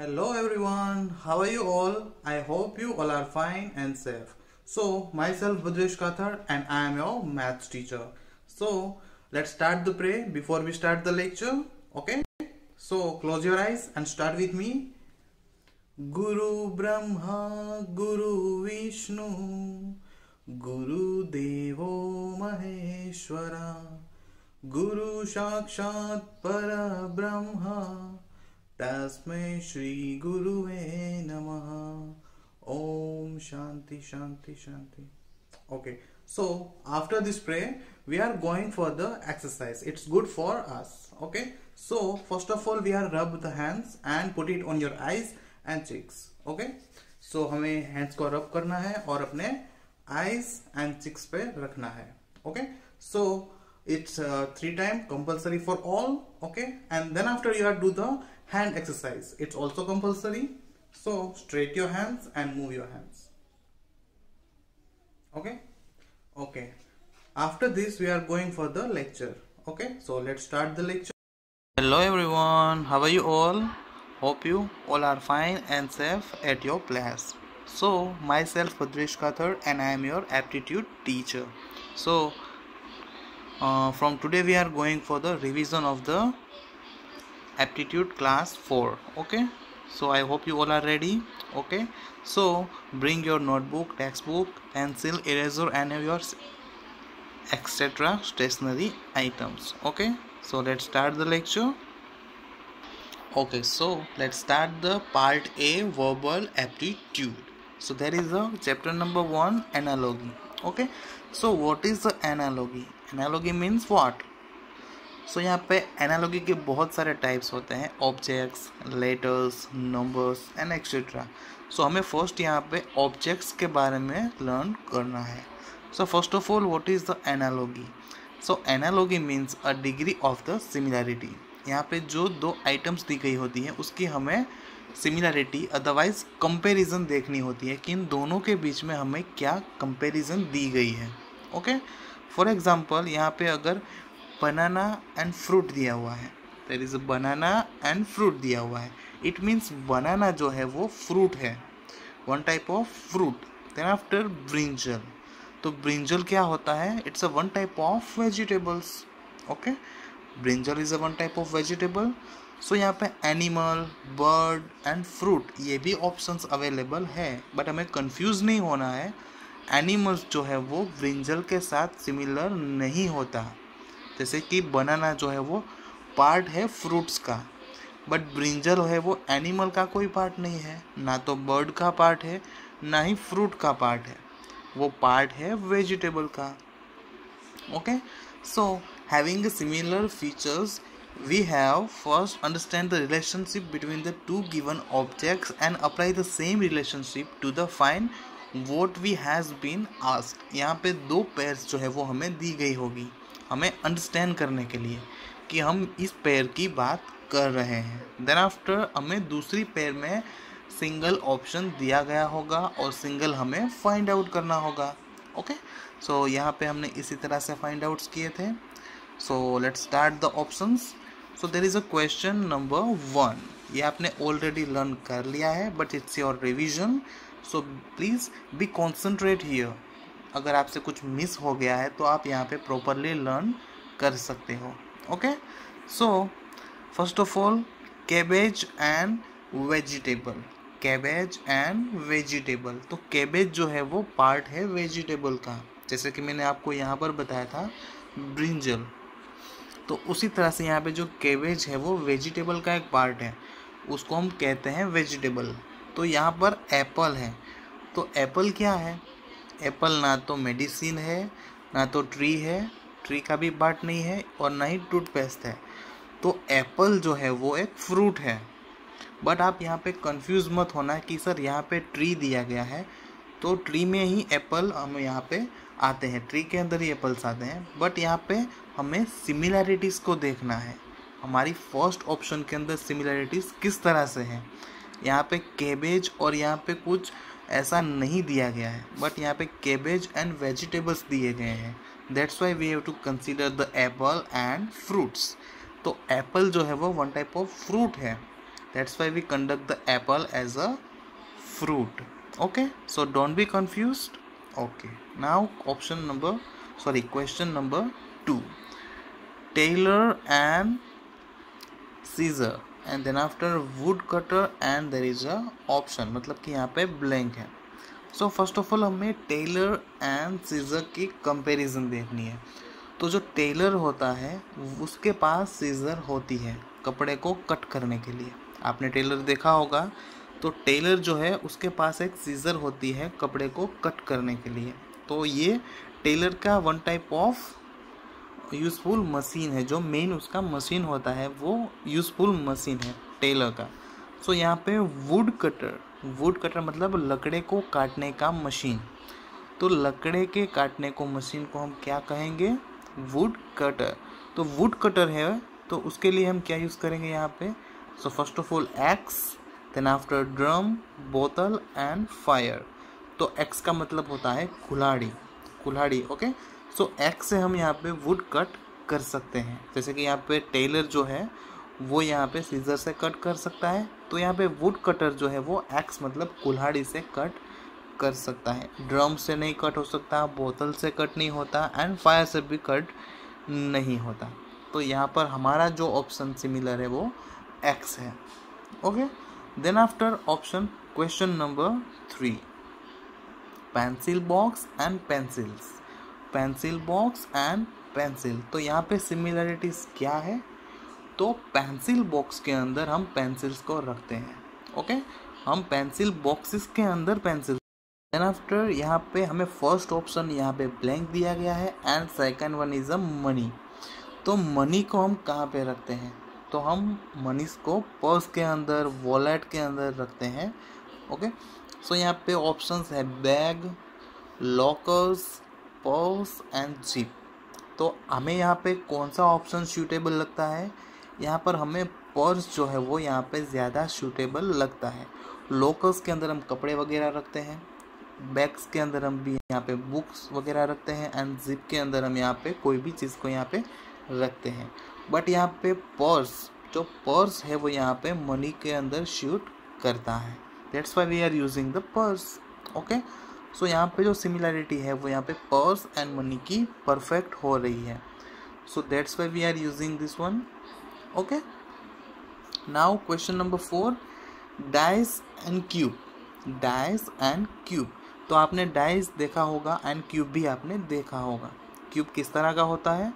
Hello everyone, how are you all? I hope you all are fine and safe. So, myself Budresh Kathar and I am your maths teacher. So, let's start the pray before we start the lecture. Okay? So, close your eyes and start with me. Guru Brahma, Guru Vishnu, Guru Devo Maheshwara, Guru Sakshat Para Brahma, Tasmai Shri Guruve Namaha. Om Shanti Shanti Shanti. Okay, so after this prayer, we are going for the exercise. It's good for us. Okay, so first of all, we are rub the hands and put it on your eyes and cheeks. Okay, so हमें hands को rub करना है और अपने eyes and cheeks पे रखना है. Okay, so it's 3 times compulsory for all. Okay, and then after you have to do the hand exercise. It's also compulsory. So straight your hands and move your hands. Okay. After this we are going for the lecture. Okay, so let's start the lecture. Hello everyone, how are you all? Hope you all are fine and safe at your place. So myself Budresh Kathar and I am your aptitude teacher. So from today we are going for the revision of the aptitude class 4. Okay, so I hope you all are ready. Okay, so bring your notebook, textbook, pencil, eraser and your etc stationery items. Okay, so let's start the lecture. Okay, so let's start the part A, verbal aptitude. So there is a chapter number 1, analogy. Okay, so what is the analogy? Analogy means what? सो यहाँ पे analogy के बहुत सारे types होते हैं, objects, letters, numbers and etcetera. So हमें first यहाँ पे ऑब्जेक्ट्स के बारे में लर्न करना है. सो first of all what is the analogy? So analogy means a degree of the similarity. यहाँ पे जो दो आइटम्स दी गई होती हैं उसकी हमें सिमिलैरिटी अदरवाइज कंपैरिजन देखनी होती है कि इन दोनों के बीच में हमें क्या कंपैरिजन दी गई है. ओके, फॉर एग्जांपल यहाँ पे अगर बनाना एंड फ्रूट दिया हुआ है, there is a banana and fruit दिया हुआ है, इट मीन्स बनाना जो है वो फ्रूट है, one type of fruit. Then after brinjal, तो ब्रिंजल क्या होता है? It's a one type of vegetables. Okay, brinjal is a one type of vegetable. So यहाँ पे एनिमल, बर्ड एंड फ्रूट ये भी ऑप्शंस अवेलेबल है, बट हमें कंफ्यूज नहीं होना है. एनिमल्स जो है वो ब्रिंजल के साथ सिमिलर नहीं होता. जैसे कि बनाना जो है वो पार्ट है फ्रूट्स का, बट ब्रिंजल है वो एनिमल का कोई पार्ट नहीं है, ना तो बर्ड का पार्ट है ना ही फ्रूट का पार्ट है, वो पार्ट है वेजिटेबल का. Okay, so having similar features we have first understand the relationship between the two given objects and apply the same relationship to the find what we has been asked. यहाँ पे दो pairs जो है वो हमें दी गई होगी हमें अंडरस्टैंड करने के लिए कि हम इस पेयर की बात कर रहे हैं. देन आफ्टर हमें दूसरी पेयर में सिंगल ऑप्शन दिया गया होगा और सिंगल हमें फाइंड आउट करना होगा. ओके, सो यहाँ पे हमने इसी तरह से फाइंड आउट्स किए थे. So let's start the options. So there is a question number 1. ये आपने ऑलरेडी लर्न कर लिया है but it's your revision, so please be concentrate here. अगर आपसे कुछ मिस हो गया है तो आप यहाँ पे प्रॉपरली लर्न कर सकते हो. Okay, so first of all cabbage and vegetable. Cabbage and vegetable, तो कैबेज जो है वो पार्ट है वेजिटेबल का, जैसे कि मैंने आपको यहाँ पर बताया था ब्रिंजल. तो उसी तरह से यहाँ पे जो कैबेज है वो वेजिटेबल का एक पार्ट है, उसको हम कहते हैं वेजिटेबल. तो यहाँ पर एप्पल है, तो एप्पल क्या है? एप्पल ना तो मेडिसिन है ना तो ट्री है, ट्री का भी पार्ट नहीं है और ना ही टूथपेस्ट है. तो एप्पल जो है वो एक फ्रूट है. बट आप यहाँ पे कंफ्यूज मत होना कि सर यहाँ पे ट्री दिया गया है तो ट्री में ही एप्पल हम यहाँ पे आते हैं, ट्री के अंदर ही एप्पल्स आते हैं. बट यहाँ पे हमें सिमिलैरिटीज़ को देखना है. हमारी फर्स्ट ऑप्शन के अंदर सिमिलैरिटीज़ किस तरह से हैं? यहाँ पे कैबेज और यहाँ पे कुछ ऐसा नहीं दिया गया है, बट यहाँ पे कैबेज एंड वेजिटेबल्स दिए गए हैं. That's why we have to consider the apple and fruits. तो एप्पल जो है वो वन टाइप ऑफ फ्रूट है. That's why we conduct the apple as a fruit. Okay, so don't be confused. Okay, now question number 2. Tailor and scissor and then after wood cutter and there is a option, मतलब कि यहाँ पे blank है. सो first of all हमें Taylor and seizure की comparison देखनी है. तो जो टेलर होता है उसके पास सीजर होती है कपड़े को कट करने के लिए. आपने टेलर देखा होगा, तो टेलर जो है उसके पास एक सीजर होती है कपड़े को कट करने के लिए. तो ये टेलर का one type of useful machine है. जो मेन उसका मशीन होता है वो यूज़फुल मशीन है टेलर का. सो यहाँ पे वुड कटर मतलब लकड़े को काटने का मशीन. तो लकड़े के काटने को मशीन को हम क्या कहेंगे? Would cutter. तो वुड कटर है तो उसके लिए हम क्या यूज़ करेंगे यहाँ पे? So first of all axe, then after drum, बोतल एंड फायर. तो एक्स का मतलब होता है कुल्हाड़ी. ओके, सो एक्स से हम यहाँ पे वुड कट कर सकते हैं. जैसे कि यहाँ पे टेलर जो है वो यहाँ पे सीजर से कट कर सकता है, तो यहाँ पे वुड कटर जो है वो एक्स मतलब कुल्हाड़ी से कट कर सकता है. ड्रम से नहीं कट हो सकता, बोतल से कट नहीं होता एंड फायर से भी कट नहीं होता. तो यहाँ पर हमारा जो ऑप्शन सिमिलर है वो एक्स है. Okay, then after option question number 3, pencil box and pencils. Pencil box and pencil, तो यहाँ पे सिमिलरिटीज क्या है? तो पेंसिल बॉक्स के अंदर हम पेंसिल्स को रखते हैं. ओके, हम पेंसिल बॉक्सेस के अंदर पेंसिल. देन आफ्टर यहाँ पे हमें फर्स्ट ऑप्शन यहाँ पे ब्लैंक दिया गया है and second one is a money. तो मनी को हम कहाँ पे रखते हैं? तो हम मनी को पर्स के अंदर, वॉलेट के अंदर रखते हैं. ओके, सो यहाँ पे ऑप्शंस है bag, lockers, purse and zip. तो हमें यहाँ पे कौन सा ऑप्शन सूटेबल लगता है? यहाँ पर हमें पर्स जो है वो यहाँ पे ज़्यादा सूटेबल लगता है. लॉकर्स के अंदर हम कपड़े वगैरह रखते हैं, बैग्स के अंदर हम भी यहाँ पे बुक्स वगैरह रखते हैं एंड जिप के अंदर हम यहाँ पे कोई भी चीज़ को यहाँ पे रखते हैं. बट यहाँ पे पर्स है वो यहाँ पे मनी के अंदर शूट करता है. That's why we are using the purse. Okay, so यहाँ पे जो सिमिलरिटी है वो यहाँ पे पर्स एंड मनी की परफेक्ट हो रही है. So that's why we are using this one. Okay, now question number 4, dice and cube. तो आपने डाइस देखा होगा एंड क्यूब भी आपने देखा होगा. क्यूब किस तरह का होता है?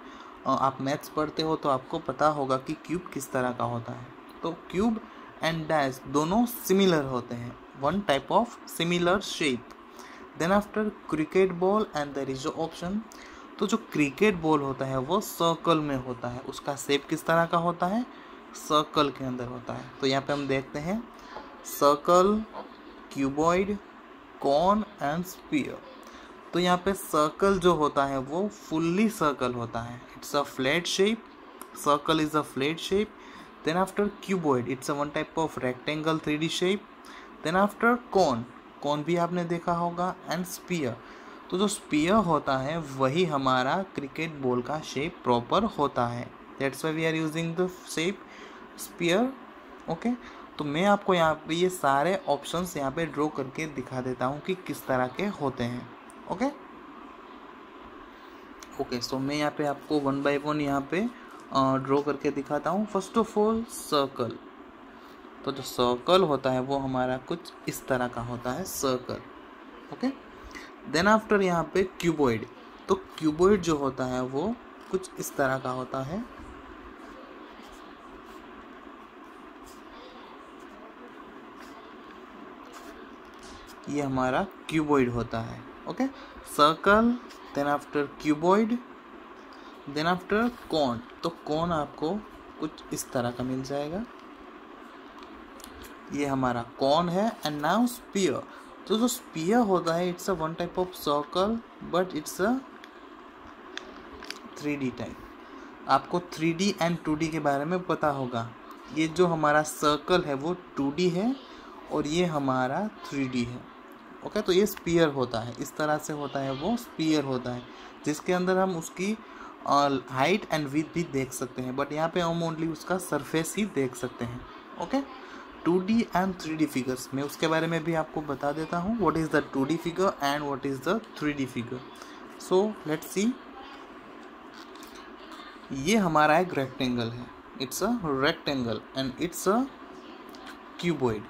आप मैथ्स पढ़ते हो तो आपको पता होगा कि क्यूब किस तरह का होता है. तो क्यूब एंड डाइस दोनों सिमिलर होते हैं, one type of similar shape. Then after cricket ball and there is option. तो जो क्रिकेट बॉल होता है वो सर्कल में होता है. उसका शेप किस तरह का होता है? सर्कल के अंदर होता है. तो यहाँ पे हम देखते हैं circle, cuboid, cone and sphere. तो यहाँ पे सर्कल जो होता है वो फुल्ली सर्कल होता है. It's a flat shape. Circle is a flat shape. Then after cuboid, it's a one type of rectangle 3D shape. Then after cone भी आपने देखा होगा एंड स्फीयर. तो जो स्फीयर होता है वही हमारा क्रिकेट बॉल का शेप प्रॉपर होता है. That's why we are using the shape sphere. Okay, तो मैं आपको यहाँ पे ये सारे ऑप्शंस यहाँ पे ड्रॉ करके दिखा देता हूँ कि किस तरह के होते हैं. ओके, सो मैं यहाँ पे आपको वन बाय वन यहाँ पे ड्रॉ करके दिखाता हूँ. First of all circle. तो जो सर्कल होता है वो हमारा कुछ इस तरह का होता है, सर्कल. ओके, देन आफ्टर यहाँ पे क्यूबॉइड. तो क्यूबॉइड जो होता है वो कुछ इस तरह का होता है. ये हमारा क्यूबॉइड होता है. Okay, circle, then after cuboid, then after cone. तो कॉन आपको कुछ इस तरह का मिल जाएगा. ये हमारा कॉन है. And now sphere. तो जो स्फीयर होता है it's a one type of circle but it's a 3D type. आपको 3D एंड 2D के बारे में पता होगा. ये जो हमारा सर्कल है वो 2D है और ये हमारा 3D है. ओके, तो ये स्फीयर होता है, इस तरह से होता है, वो स्फीयर होता है जिसके अंदर हम उसकी हाइट एंड विड्थ भी देख सकते हैं. बट यहाँ पे हम ओनली उसका सरफेस ही देख सकते हैं. Okay, 2D and 3D figures. मैं उसके बारे में भी आपको बता देता हूँ, what is the 2D figure and what is the 3D figure. So let's see, ये हमारा एक रेक्टेंगल है, it's a rectangle and it's a cuboid.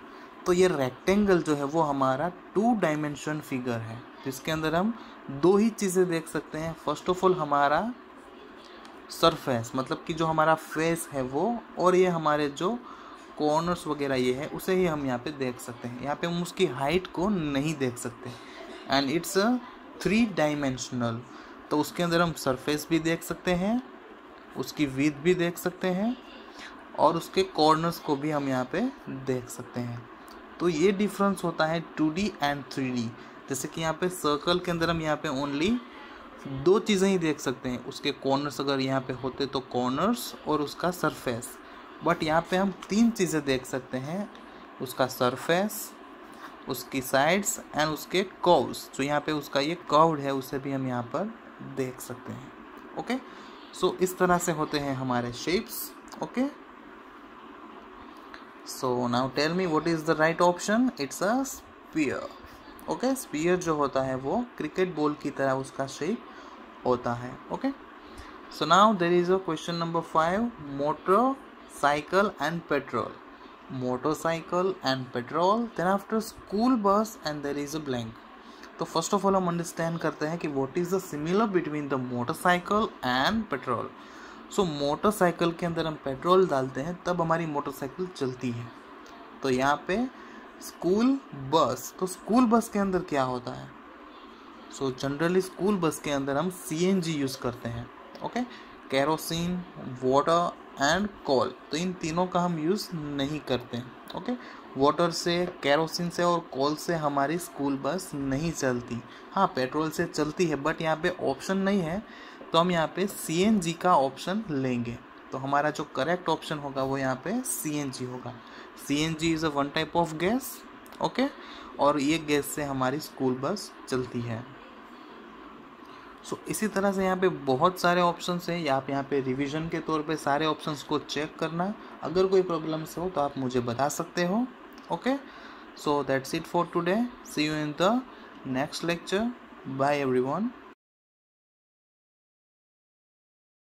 तो ये रेक्टेंगल जो है वो हमारा 2 डायमेंशन फिगर है, जिसके अंदर हम 2 ही चीज़ें देख सकते हैं। फर्स्ट ऑफ ऑल हमारा सरफेस, मतलब कि जो हमारा फेस है वो, और ये हमारे जो कॉर्नर्स वगैरह ये है उसे ही हम यहाँ पे देख सकते हैं। यहाँ पे हम उसकी हाइट को नहीं देख सकते। एंड इट्स अ 3 डायमेंशनल, तो उसके अंदर हम सरफेस भी देख सकते हैं, उसकी विड्थ भी देख सकते हैं, और उसके कॉर्नर्स को भी हम यहाँ पे देख सकते हैं। तो ये डिफरेंस होता है 2D एंड 3D। जैसे कि यहाँ पे सर्कल के अंदर हम यहाँ पे ओनली 2 चीज़ें ही देख सकते हैं, उसके कॉर्नर्स अगर यहाँ पे होते तो कॉर्नर्स और उसका सरफेस। बट यहाँ पे हम 3 चीज़ें देख सकते हैं, उसका सरफेस, उसकी साइड्स एंड उसके कर्व्स। जो यहाँ पे उसका ये कर्व्ड है उसे भी हम यहाँ पर देख सकते हैं। ओके, सो इस तरह से होते हैं हमारे shapes. Okay, so now tell me what is the right option. It's a sphere. Okay, sphere जो होता है वो क्रिकेट बॉल की तरह उसका शेप होता है। Okay, so now there is a question number 5, motorcycle and petrol. Motorcycle and petrol, then after school bus and there is a blank. तो फर्स्ट ऑफ ऑल हम अंडरस्टैंड करते हैं कि what is the similar between the motorcycle and petrol. So motorcycle के अंदर हम petrol डालते हैं तब हमारी मोटरसाइकिल चलती है। तो यहाँ पे स्कूल बस, तो स्कूल बस के अंदर क्या होता है? सो जनरली स्कूल बस के अंदर हम CNG यूज़ करते हैं। Okay, kerosene, water and coal, तो इन तीनों का हम यूज़ नहीं करते हैं। ओके, वाटर से, केरोसिन से और कोल से हमारी स्कूल बस नहीं चलती। हाँ, पेट्रोल से चलती है, बट यहाँ पे ऑप्शन नहीं है, तो हम यहाँ पे CNG का ऑप्शन लेंगे। तो हमारा जो करेक्ट ऑप्शन होगा वो यहाँ पे CNG होगा। CNG is a one type of gas. Okay, और ये गैस से हमारी स्कूल बस चलती है। सो इसी तरह से यहाँ पे बहुत सारे ऑप्शंस हैं, आप यहाँ पे रिवीजन के तौर पे सारे ऑप्शंस को चेक करना। अगर कोई प्रॉब्लम्स हो तो आप मुझे बता सकते हो। Okay, so that's it for today. See you in the next lecture. Bye everyone.